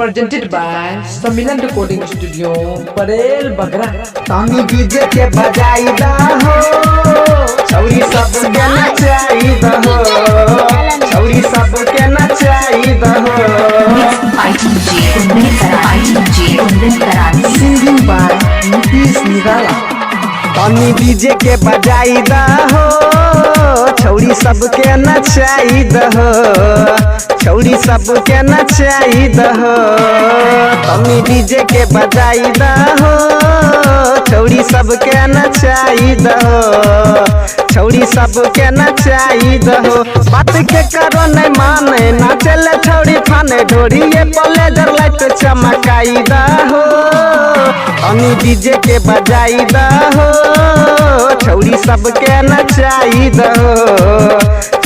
Presented by Sammilan Recording Studio, Parel Bagra. तानी DJ के बजाई दा हो, छौरी सब के नचाई दा हो, छौरी सब के नचाई दा हो। Singing by Nitish Nirala। तानी डीजे के बजाई दा हो, छौरी सब के नचाई दा हो, छौरी सब के नचाई दा हो। तानी डीजे के बजाई दा हो, छौरी सब के नचाई दा हो, छौरी सब के नचाई दा हो। बात के करो नहीं माने, नाचले छौरी फाने, ढोरिए प्लेजर लाइट चमकाई दा हो। तानी डीजे के बजाई दा हो, छौरी सब के नचाई दा हो,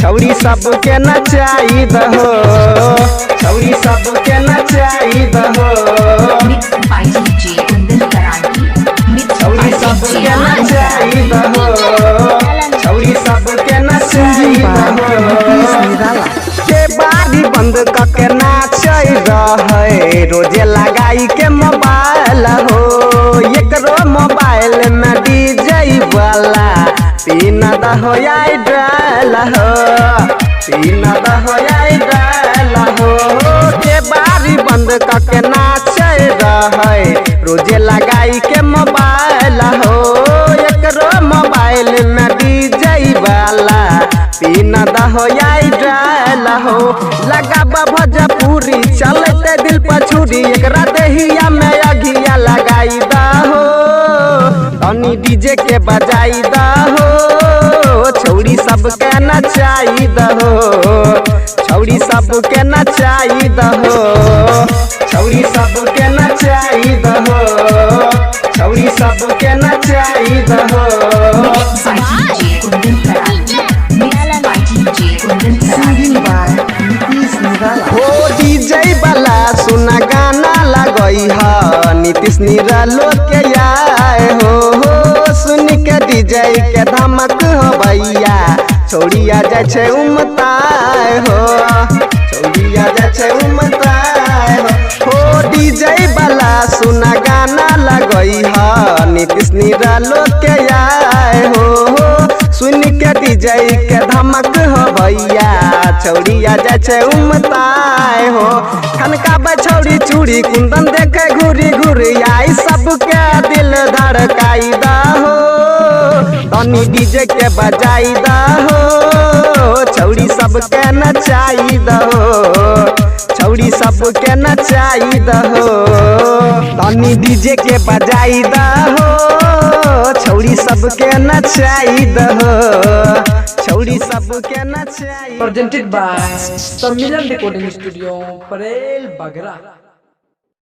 छौरी सब के नचाई दा हो, छौरी सब के नचाई दा हो, छौरी सब के नचाई दा हो, छौरी सब के नचाई दा हो। के बारी बंद करके नाचै रहे, रोजे लगाई के मोबाइल हो, एकरो मोबाइल में डीजे वाला पिन दहो डाल हो, पिन दहो डाल हो। के बारी बंद करके नाचै रहे, रोजे लगाई के मोबाइल हो, एकरो मोबाइल में डीजे वाला पिन दहो डाल हो। लगाब भोजपुरी चलते दिल पर छुरी, एकरा देहिया में अघिया लगाई दा हो। तानी डीजे के बजाई दा हो, छौरी सब के नचाई दा हो, छौरी सब के नचाई दा हो, छौरी सब के नचाई दा हो, छौरी सब के नचाई दा हो। हो डीजे वाला सुना गाना लगई ह, नीतीश निरालो के आए हो। सुन के डीजे के धमक हो भैया, छौड़िया जाय छे उमताए हो, छौड़िया जाय छे उमताए हो। डीजे वाला सुना गाना लगई ह, नीतीश निरालो के आए हो। सुन के डीजे के धमक हो भैया, छौड़िया जाय छे उमताए हो। खनका बछौड़ी चूड़ी कुंदन देखे घूरी घूरी आई, सबके दिल धड़काई दा हो। तानी डीजे के बजाई दा हो, छौड़ी सब के नचाई दा हो, छौड़ी सब के नचाई दा हो। तानी डीजे के बजाई दा हो, छौड़ी सब के नचाई दा हो, छौड़ी सब के नचाई। Presented by Sammilan Recording Studio, Parel Bagra.